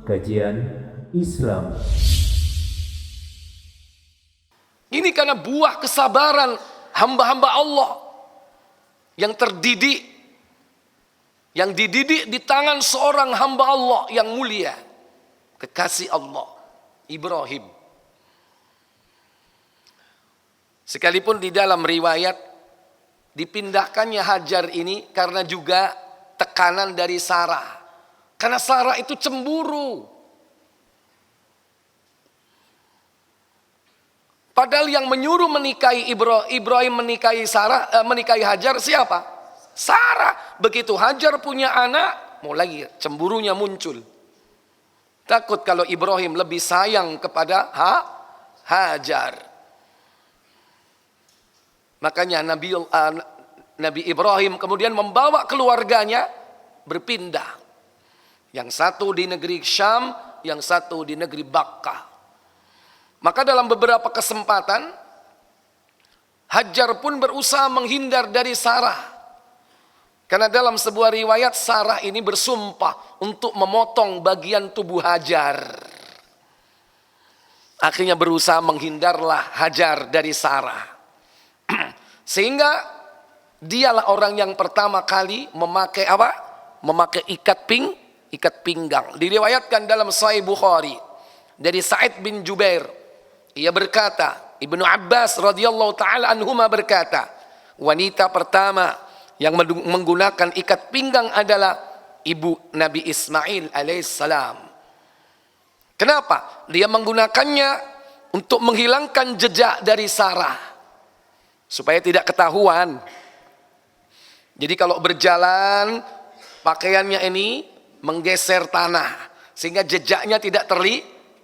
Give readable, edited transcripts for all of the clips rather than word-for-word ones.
Kajian Islam. Ini karena buah kesabaran hamba-hamba Allah yang terdidik, yang dididik di tangan seorang hamba Allah yang mulia, kekasih Allah, Ibrahim. Sekalipun di dalam riwayat dipindahkannya Hajar ini karena juga tekanan dari Sarah. Karena Sarah itu cemburu. Padahal yang menyuruh menikahi Ibrahim menikahi menikahi Hajar siapa? Sarah. Begitu Hajar punya anak, mau lagi cemburunya muncul. Takut kalau Ibrahim lebih sayang kepada Hajar. Makanya Nabi Ibrahim kemudian membawa keluarganya berpindah. Yang satu di negeri Syam, yang satu di negeri Bakkah. Maka dalam beberapa kesempatan Hajar pun berusaha menghindar dari Sarah. Karena dalam sebuah riwayat Sarah ini bersumpah untuk memotong bagian tubuh Hajar. Akhirnya berusaha menghindarlah Hajar dari Sarah. Sehingga dialah orang yang pertama kali memakai apa? Memakai ikat pinggang. Diriwayatkan dalam Sahih Bukhari dari Sa'id bin Jubair. Ia berkata, Ibnu Abbas radhiyallahu taala anhuma berkata, wanita pertama yang menggunakan ikat pinggang adalah ibu Nabi Ismail alaihissalam. Kenapa? Dia menggunakannya untuk menghilangkan jejak dari Sarah. Supaya tidak ketahuan. Jadi kalau berjalan, pakaiannya ini menggeser tanah. Sehingga jejaknya tidak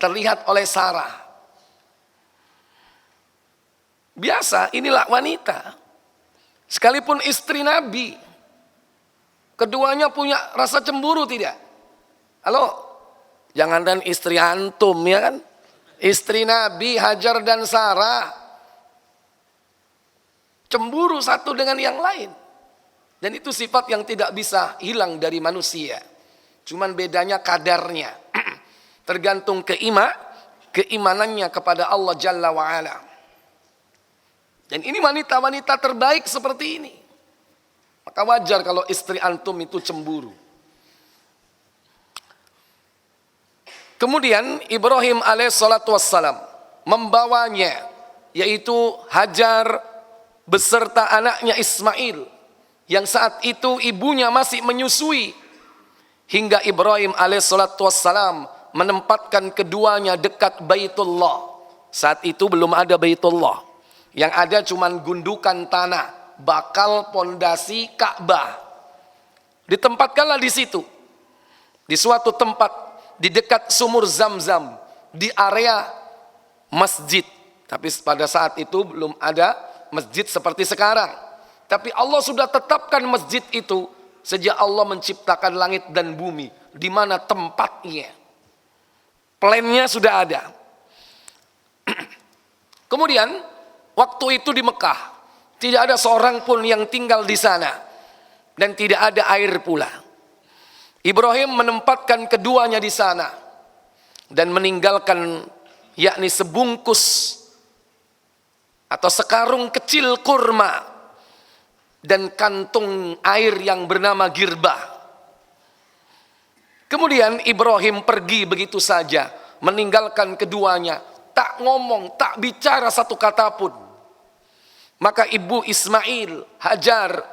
terlihat oleh Sarah. Biasa, inilah wanita. Sekalipun istri Nabi. Keduanya punya rasa cemburu tidak? Halo? Jangan dan istri antum ya kan? Istri Nabi, Hajar dan Sarah. Cemburu satu dengan yang lain. Dan itu sifat yang tidak bisa hilang dari manusia. Cuman bedanya kadarnya. Tergantung keimanannya kepada Allah Jalla wa'ala. Dan ini wanita-wanita terbaik seperti ini. Maka wajar kalau istri antum itu cemburu. Kemudian Ibrahim alaihissalatu wassalam membawanya, yaitu Hajar beserta anaknya Ismail, yang saat itu ibunya masih menyusui, hingga Ibrahim alaihissalatu wassalam menempatkan keduanya dekat Baitullah. Saat itu belum ada Baitullah, yang ada cuman gundukan tanah, bakal pondasi Ka'bah. Ditempatkanlah di situ, di suatu tempat di dekat sumur Zam-Zam, di area masjid. Tapi pada saat itu belum ada masjid seperti sekarang. Tapi Allah sudah tetapkan masjid itu sejak Allah menciptakan langit dan bumi. Di mana tempatnya. Plannya sudah ada. Kemudian waktu itu di Mekah tidak ada seorang pun yang tinggal di sana. Dan tidak ada air pula. Ibrahim menempatkan keduanya di sana. Dan meninggalkan yakni sebungkus atau sekarung kecil kurma dan kantung air yang bernama girbah. Kemudian Ibrahim pergi begitu saja, meninggalkan keduanya, tak ngomong, tak bicara satu kata pun. Maka ibu Ismail, Hajar,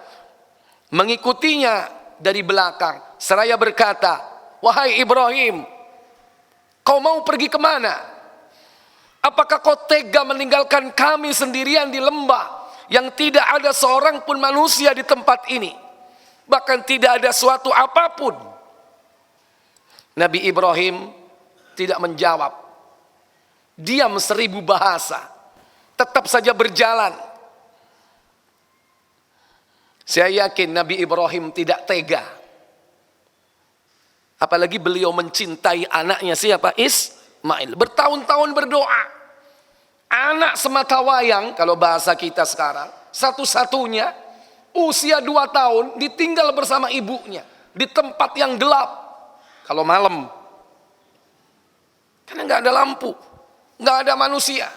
mengikutinya dari belakang seraya berkata, "Wahai Ibrahim, kau mau pergi kemana? Apakah kau tega meninggalkan kami sendirian di lembah yang tidak ada seorang pun manusia di tempat ini? Bahkan tidak ada suatu apapun." Nabi Ibrahim tidak menjawab. Diam 1000 bahasa. Tetap saja berjalan. Saya yakin Nabi Ibrahim tidak tega. Apalagi beliau mencintai anaknya siapa? Ismail. Bertahun-tahun berdoa. Anak semata wayang, kalau bahasa kita sekarang, satu-satunya, usia 2 tahun, ditinggal bersama ibunya, di tempat yang gelap. Kalau malam, Karena nggak ada lampu, nggak ada manusia.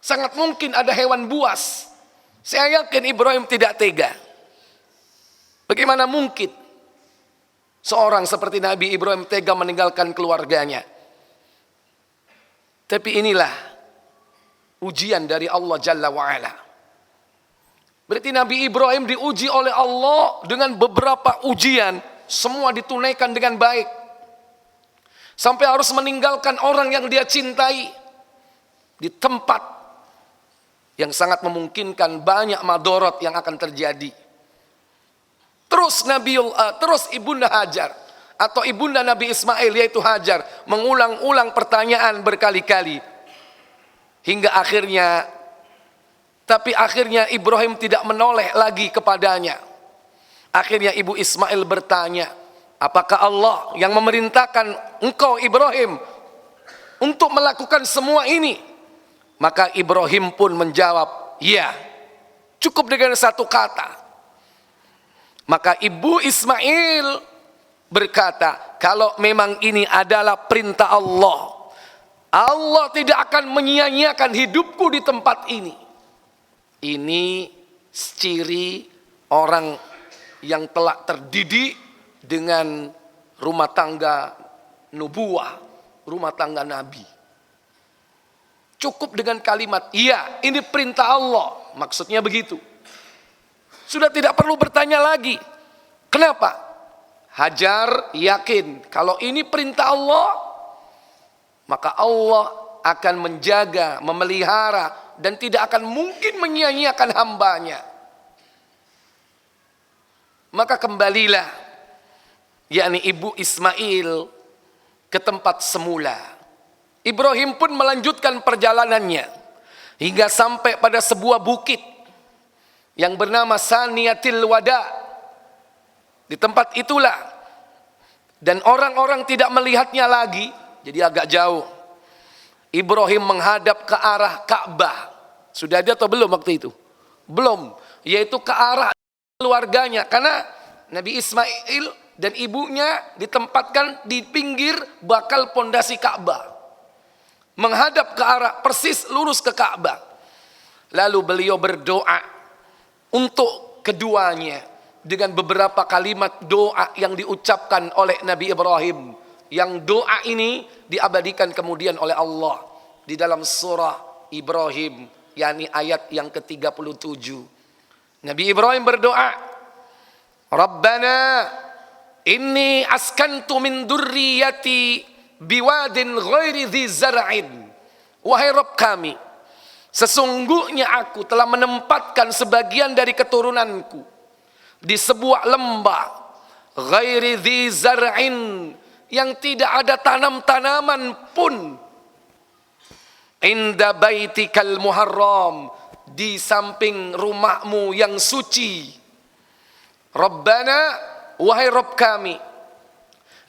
Sangat mungkin ada hewan buas. Saya yakin Ibrahim tidak tega. Bagaimana mungkin seorang seperti Nabi Ibrahim tega meninggalkan keluarganya? Tapi inilah ujian dari Allah Jalla wa'ala. Berarti Nabi Ibrahim diuji oleh Allah dengan beberapa ujian. Semua ditunaikan dengan baik. Sampai harus meninggalkan orang yang dia cintai. Di tempat yang sangat memungkinkan banyak madorot yang akan terjadi. Terus Ibunda Hajar atau Ibunda Nabi Ismail yaitu Hajar mengulang-ulang pertanyaan berkali-kali. Hingga akhirnya Ibrahim tidak menoleh lagi kepadanya. Akhirnya Ibu Ismail bertanya, apakah Allah yang memerintahkan engkau Ibrahim untuk melakukan semua ini? Maka Ibrahim pun menjawab, ya. Cukup dengan satu kata. Maka Ibu Ismail berkata, kalau memang ini adalah perintah Allah, Allah tidak akan menyia-nyiakan hidupku di tempat ini. Ini ciri orang yang telah terdidik dengan rumah tangga nubuah, rumah tangga nabi. Cukup dengan kalimat, iya ini perintah Allah. Maksudnya begitu. Sudah tidak perlu bertanya lagi. Kenapa? Hajar yakin kalau ini perintah Allah, maka Allah akan menjaga, memelihara, dan tidak akan mungkin menyia-nyiakan hambanya. Maka kembalilah, yakni Ibu Ismail ke tempat semula. Ibrahim pun melanjutkan perjalanannya hingga sampai pada sebuah bukit yang bernama Saniyatil Wada. Di tempat itulah, dan orang-orang tidak melihatnya lagi, jadi agak jauh. Ibrahim menghadap ke arah Ka'bah. Sudah ada atau belum waktu itu? Belum, yaitu ke arah keluarganya. Karena Nabi Ismail dan ibunya ditempatkan di pinggir bakal pondasi Ka'bah. Menghadap ke arah persis lurus ke Ka'bah. Lalu beliau berdoa untuk keduanya dengan beberapa kalimat doa yang diucapkan oleh Nabi Ibrahim. Yang doa ini diabadikan kemudian oleh Allah di dalam surah Ibrahim, yakni ayat yang ke-37. Nabi Ibrahim berdoa, Rabbana inni askantu min durriyati biwadin ghairi dhi zar'in. Wahai Rabb kami, sesungguhnya aku telah menempatkan sebagian dari keturunanku di sebuah lembah ghairi dhi zar'in, yang tidak ada tanam-tanaman pun, inda baitikal muharram, di samping rumahmu yang suci. Rabbana, wahai Rabb kami,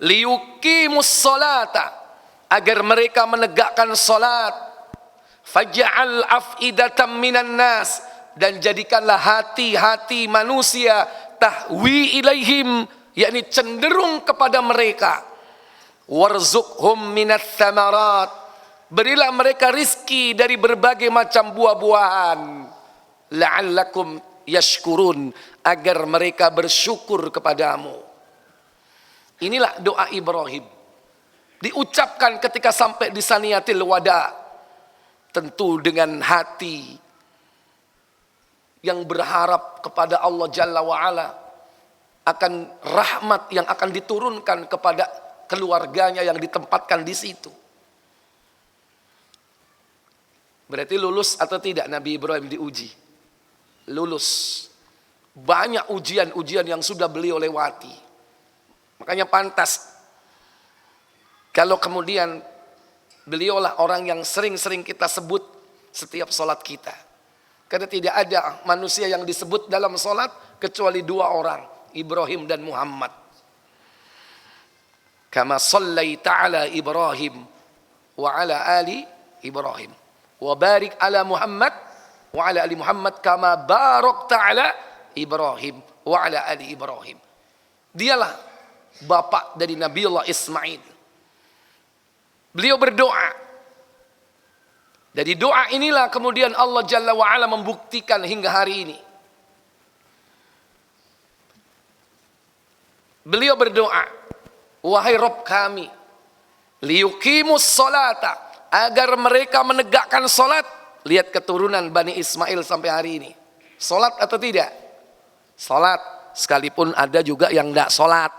liyuqimus salata, agar mereka menegakkan salat, faj'al af'idatan minan nas, dan jadikanlah hati-hati manusia tahwi ilaihim, yakni cenderung kepada mereka. Warzuqhum minats tsamarat, berilah mereka rizki dari berbagai macam buah-buahan. La'allakum yashkurun, agar mereka bersyukur kepadamu. Inilah doa Ibrahim. Diucapkan ketika sampai di Saniyatil Wada. Tentu dengan hati yang berharap kepada Allah Jalla wa'ala akan rahmat yang akan diturunkan kepada keluarganya yang ditempatkan di situ. Berarti lulus atau tidak Nabi Ibrahim diuji? Lulus. Banyak ujian-ujian yang sudah beliau lewati. Makanya pantas kalau kemudian beliaulah orang yang sering-sering kita sebut setiap sholat kita. Karena tidak ada manusia yang disebut dalam sholat kecuali dua orang, Ibrahim dan Muhammad. Kama sallaita ala Ibrahim wa ala ali Ibrahim wa barik ala Muhammad wa ala ali Muhammad kama barakta ala Ibrahim wa ala ali Ibrahim. Dialah bapak dari Nabiullah Ismail. Beliau berdoa. Dari doa inilah kemudian Allah Jalla wa'ala membuktikan hingga hari ini. Beliau berdoa, wahai Rabb kami, liyuqimus salata, agar mereka menegakkan salat. Lihat keturunan Bani Ismail sampai hari ini. Salat atau tidak? Salat, sekalipun ada juga yang tidak salat.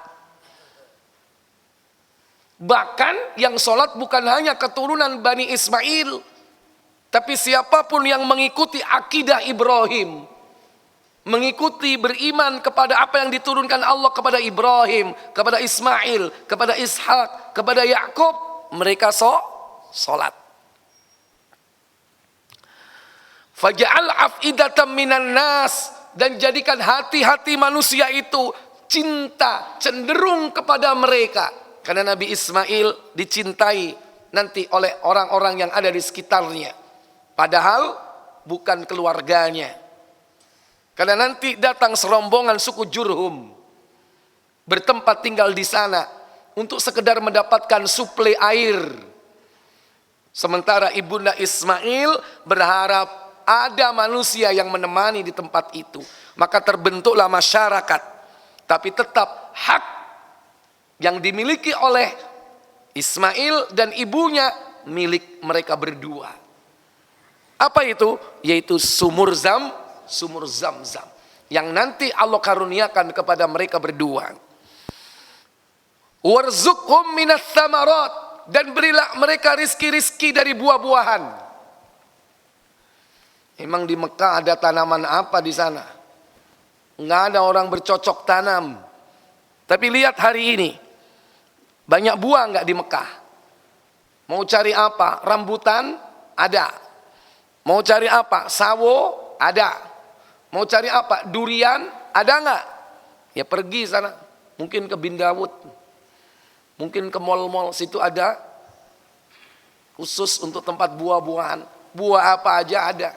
Bahkan yang salat bukan hanya keturunan Bani Ismail, tapi siapapun yang mengikuti akidah Ibrahim, mengikuti beriman kepada apa yang diturunkan Allah kepada Ibrahim, kepada Ismail, kepada Ishak, kepada Yakub, mereka salat. Faj'al af'idatan minan nas, dan jadikan hati-hati manusia itu cinta, cenderung kepada mereka. Karena Nabi Ismail dicintai nanti oleh orang-orang yang ada di sekitarnya. Padahal bukan keluarganya. Karena nanti datang serombongan suku Jurhum bertempat tinggal di sana untuk sekedar mendapatkan suplai air. Sementara ibunda Ismail berharap ada manusia yang menemani di tempat itu. Maka terbentuklah masyarakat. Tapi tetap hak yang dimiliki oleh Ismail dan ibunya milik mereka berdua. Apa itu? Yaitu sumur Zamzam yang nanti Allah karuniakan kepada mereka berdua. Warzuqhum minas tsamarat, dan berilah mereka rizki-rizki dari buah-buahan. Emang di Mekah ada tanaman apa di sana? Nggak ada orang bercocok tanam. Tapi lihat hari ini, banyak buah nggak di Mekah? Mau cari apa? Rambutan ada. Mau cari apa? Sawo ada. Mau cari apa? Durian ada nggak? Ya pergi sana. Mungkin ke Bindawut. Mungkin ke mal-mal situ ada. Khusus untuk tempat buah-buahan. Buah apa aja ada.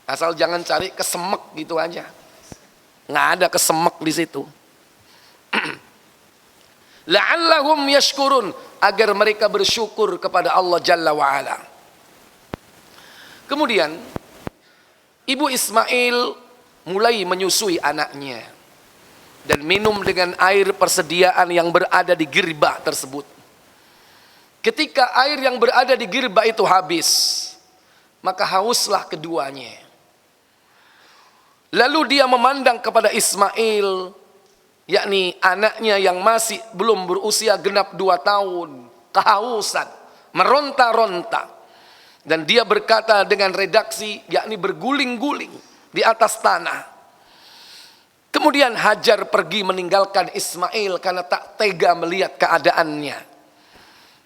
Asal jangan cari kesemek gitu aja. Nggak ada kesemek di situ. La'allahum yashkurun, agar mereka bersyukur kepada Allah Jalla wa'ala. Kemudian ibu Ismail mulai menyusui anaknya dan minum dengan air persediaan yang berada di girbah tersebut. Ketika air yang berada di girbah itu habis, maka hauslah keduanya. Lalu dia memandang kepada Ismail, yakni anaknya yang masih belum berusia genap 2 tahun, kehausan, meronta-ronta. Dan dia berkata dengan redaksi, yakni berguling-guling di atas tanah. Kemudian Hajar pergi meninggalkan Ismail karena tak tega melihat keadaannya.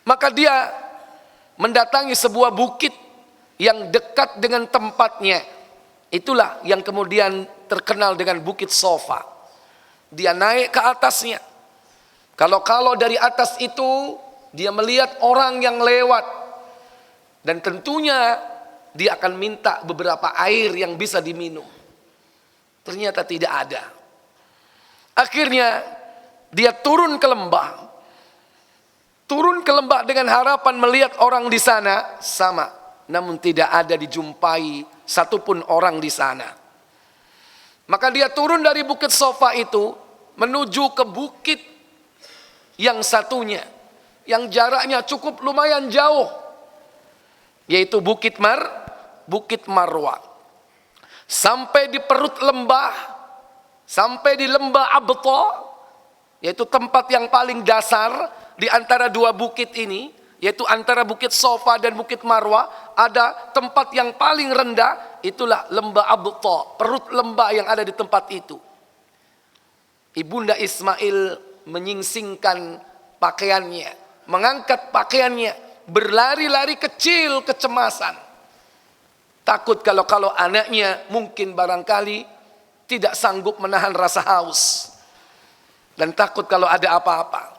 Maka dia mendatangi sebuah bukit yang dekat dengan tempatnya. Itulah yang kemudian terkenal dengan Bukit Sofa. Dia naik ke atasnya. Kalau dari atas itu dia melihat orang yang lewat. Dan tentunya dia akan minta beberapa air yang bisa diminum. Ternyata tidak ada. Akhirnya dia turun ke lembah. Turun ke lembah dengan harapan melihat orang di sana sama. Namun tidak ada dijumpai satupun orang di sana. Maka dia turun dari Bukit Sofa itu menuju ke bukit yang satunya, yang jaraknya cukup lumayan jauh, yaitu Bukit Marwa. Sampai di perut lembah, sampai di lembah Abta, yaitu tempat yang paling dasar di antara 2 bukit ini, yaitu antara Bukit Sofa dan Bukit Marwa, ada tempat yang paling rendah, itulah lembah Abta, perut lembah yang ada di tempat itu. Ibunda Ismail menyingsingkan pakaiannya, mengangkat pakaiannya, berlari-lari kecil kecemasan. Takut kalau anaknya mungkin barangkali tidak sanggup menahan rasa haus. Dan takut kalau ada apa-apa.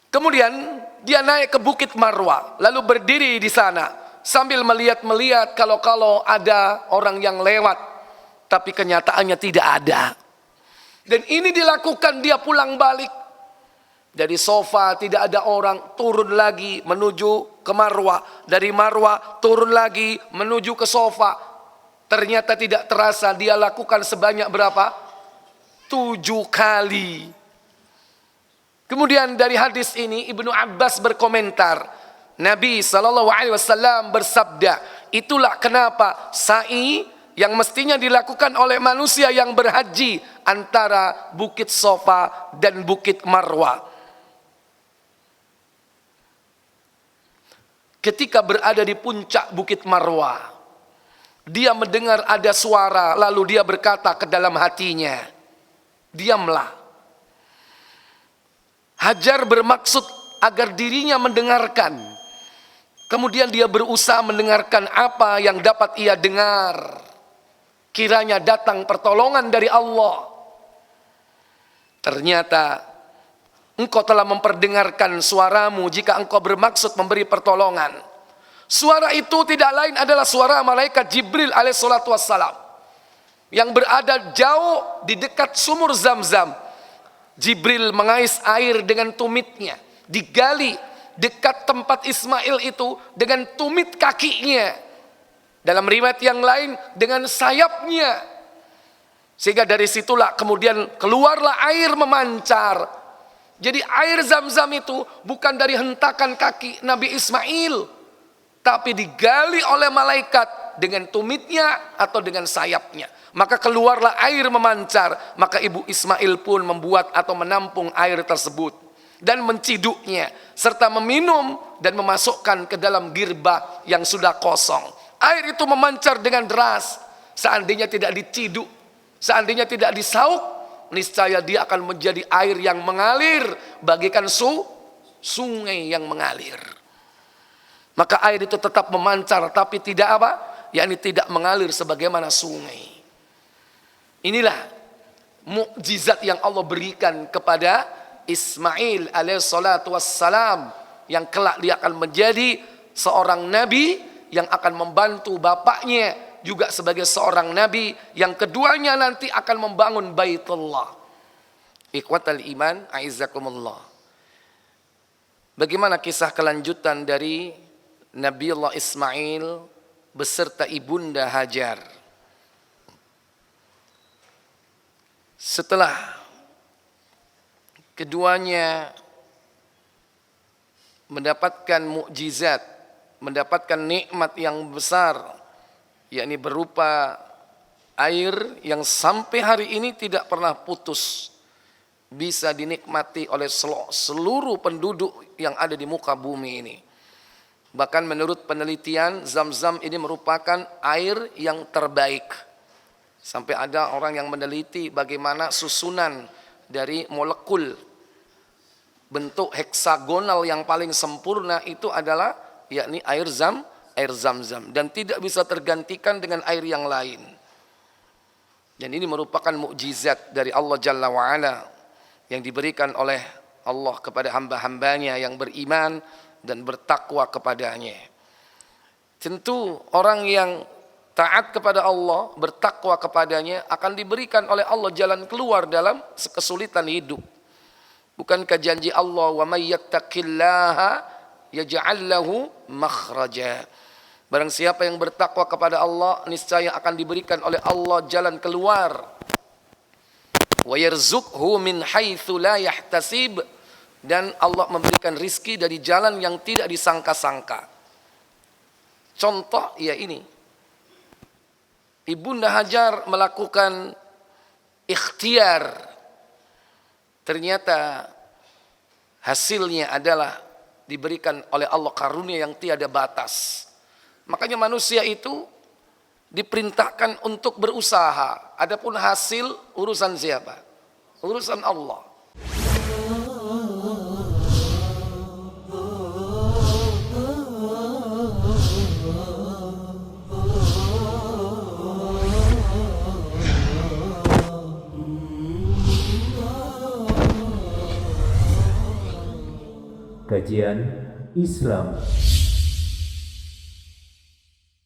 Kemudian dia naik ke Bukit Marwa, lalu berdiri di sana sambil melihat kalau ada orang yang lewat, tapi kenyataannya tidak ada. Dan ini dilakukan dia pulang balik. Dari sofa tidak ada orang, turun lagi menuju ke Marwah. Dari Marwah turun lagi menuju ke sofa. Ternyata tidak terasa dia lakukan sebanyak berapa? 7 kali. Kemudian dari hadis ini Ibnu Abbas berkomentar, Nabi SAW bersabda, itulah kenapa sa'i yang mestinya dilakukan oleh manusia yang berhaji antara Bukit Sofa dan Bukit Marwah. Ketika berada di puncak Bukit Marwah, dia mendengar ada suara, lalu dia berkata ke dalam hatinya, diamlah. Hajar bermaksud agar dirinya mendengarkan. Kemudian dia berusaha mendengarkan apa yang dapat ia dengar. Kiranya datang pertolongan dari Allah. Ternyata engkau telah memperdengarkan suaramu jika engkau bermaksud memberi pertolongan. Suara itu tidak lain adalah suara malaikat Jibril alaihissalatu wassalam yang berada jauh di dekat sumur Zam-Zam. Jibril mengais air dengan tumitnya, digali dekat tempat Ismail itu dengan tumit kakinya. Dalam riwayat yang lain dengan sayapnya. Sehingga dari situlah kemudian keluarlah air memancar. Jadi air Zam-Zam itu bukan dari hentakan kaki Nabi Ismail, tapi digali oleh malaikat dengan tumitnya atau dengan sayapnya. Maka keluarlah air memancar. Maka ibu Ismail pun membuat atau menampung air tersebut dan menciduknya serta meminum dan memasukkan ke dalam girbah yang sudah kosong. Air itu memancar dengan deras. Seandainya tidak diciduk, seandainya tidak disauk, niscaya dia akan menjadi air yang mengalir bagaikan sungai yang mengalir. Maka air itu tetap memancar tapi tidak apa? Yakni tidak mengalir sebagaimana sungai. Inilah mukjizat yang Allah berikan kepada Ismail alaihissalatu wassalam, yang kelak dia akan menjadi seorang nabi yang akan membantu bapaknya juga sebagai seorang nabi, yang keduanya nanti akan membangun Baitullah. Ikhwatal iman, a'izzakumullah. Bagaimana kisah kelanjutan dari Nabiullah Ismail beserta ibunda Hajar? Setelah keduanya mendapatkan mukjizat, mendapatkan nikmat yang besar, yakni berupa air yang sampai hari ini tidak pernah putus, bisa dinikmati oleh seluruh penduduk yang ada di muka bumi ini. Bahkan menurut penelitian, Zam-Zam ini merupakan air yang terbaik. Sampai ada orang yang meneliti bagaimana susunan dari molekul bentuk heksagonal yang paling sempurna itu adalah yakni air Zam-Zam, dan tidak bisa tergantikan dengan air yang lain. Dan ini merupakan mukjizat dari Allah Jalla wa'ala yang diberikan oleh Allah kepada hamba-hambanya yang beriman dan bertakwa kepadanya. Tentu orang yang taat kepada Allah, bertakwa kepadanya, akan diberikan oleh Allah jalan keluar dalam kesulitan hidup. Bukankah janji Allah, wa may yattaqillaha yaj'al lahu makhraja. Barang siapa yang bertakwa kepada Allah, niscaya akan diberikan oleh Allah jalan keluar. Wa yarzuqhu min haitsu la yahtasib, dan Allah memberikan rizki dari jalan yang tidak disangka-sangka. Contoh ya ini. Ibunda Hajar melakukan ikhtiar. Ternyata hasilnya adalah diberikan oleh Allah karunia yang tiada batas. Makanya manusia itu diperintahkan untuk berusaha. Adapun hasil urusan siapa? Urusan Allah. Kajian Islam